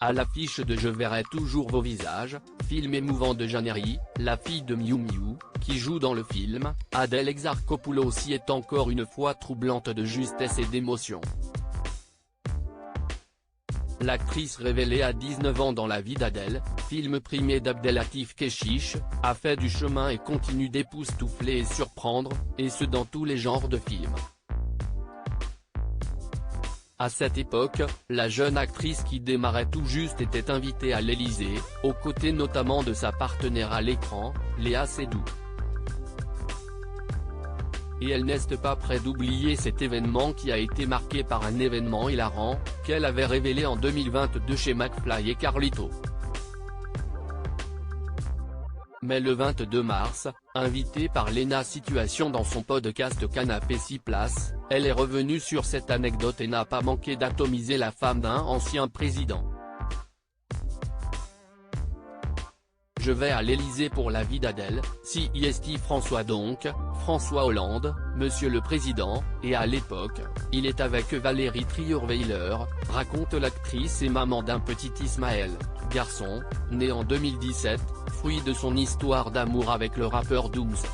À l'affiche de Je verrai toujours vos visages, film émouvant de Jeannery, la fille de Miu Miu, qui joue dans le film, Adèle Exarchopoulos y est encore une fois troublante de justesse et d'émotion. L'actrice révélée à 19 ans dans La vie d'Adèle, film primé d'Abdelatif Kechiche, a fait du chemin et continue d'époustoufler et surprendre, et ce dans tous les genres de films. À cette époque, la jeune actrice qui démarrait tout juste était invitée à l'Élysée, aux côtés notamment de sa partenaire à l'écran, Léa Seydoux. Et elle n'est pas près d'oublier cet événement qui a été marqué par un événement hilarant, qu'elle avait révélé en 2022 chez McFly et Carlito. Mais le 22 mars, invitée par Léna Situation dans son podcast Canapé 6 places, elle est revenue sur cette anecdote et n'a pas manqué d'atomiser la femme d'un ancien président. Je vais à l'Élysée pour la vie d'Adèle, CIST François donc, François Hollande, Monsieur le Président, et à l'époque, il est avec Valérie Trierweiler, raconte l'actrice et maman d'un petit Ismaël, garçon, né en 2017, fruit de son histoire d'amour avec le rappeur Dooms.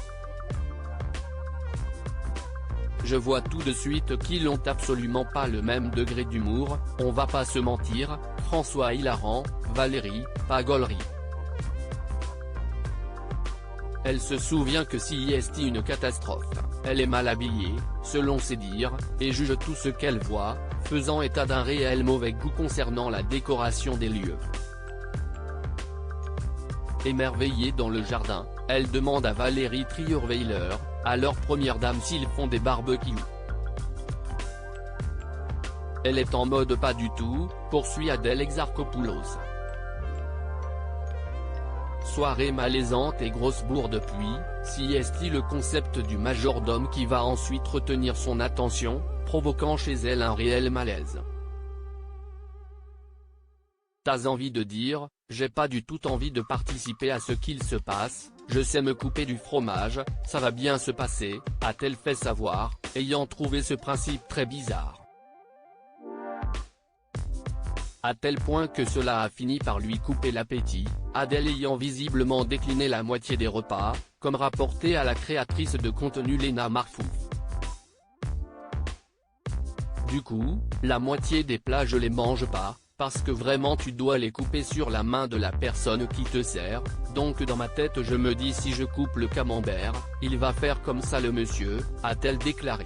Je vois tout de suite qu'ils n'ont absolument pas le même degré d'humour, on va pas se mentir, François hilarant, Valérie, pas gaulerie. Elle se souvient que CIST une catastrophe, elle est mal habillée, selon ses dires, et juge tout ce qu'elle voit, faisant état d'un réel mauvais goût concernant la décoration des lieux. Émerveillée dans le jardin, elle demande à Valérie Trierweiler, alors première dame, s'ils font des barbecues. Elle est en mode pas du tout, poursuit Adèle Exarchopoulos. Soirée malaisante et grosse bourde puis, CIST le concept du majordome qui va ensuite retenir son attention, provoquant chez elle un réel malaise. T'as envie de dire, j'ai pas du tout envie de participer à ce qu'il se passe, je sais me couper du fromage, ça va bien se passer, a-t-elle fait savoir, ayant trouvé ce principe très bizarre. À tel point que cela a fini par lui couper l'appétit, Adèle ayant visiblement décliné la moitié des repas, comme rapporté à la créatrice de contenu Léna Marfouf. Du coup, la moitié des plats je les mange pas, parce que vraiment tu dois les couper sur la main de la personne qui te sert, donc dans ma tête je me dis si je coupe le camembert, il va faire comme ça le monsieur, a-t-elle déclaré.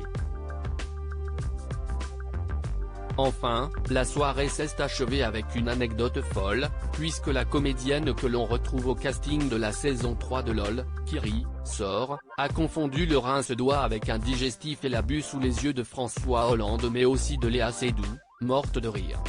Enfin, la soirée s'est achevée avec une anecdote folle, puisque la comédienne que l'on retrouve au casting de la saison 3 de LOL, Kiri, sort, a confondu le rince-doigt avec un digestif et l'a bu sous les yeux de François Hollande mais aussi de Léa Seydoux, morte de rire.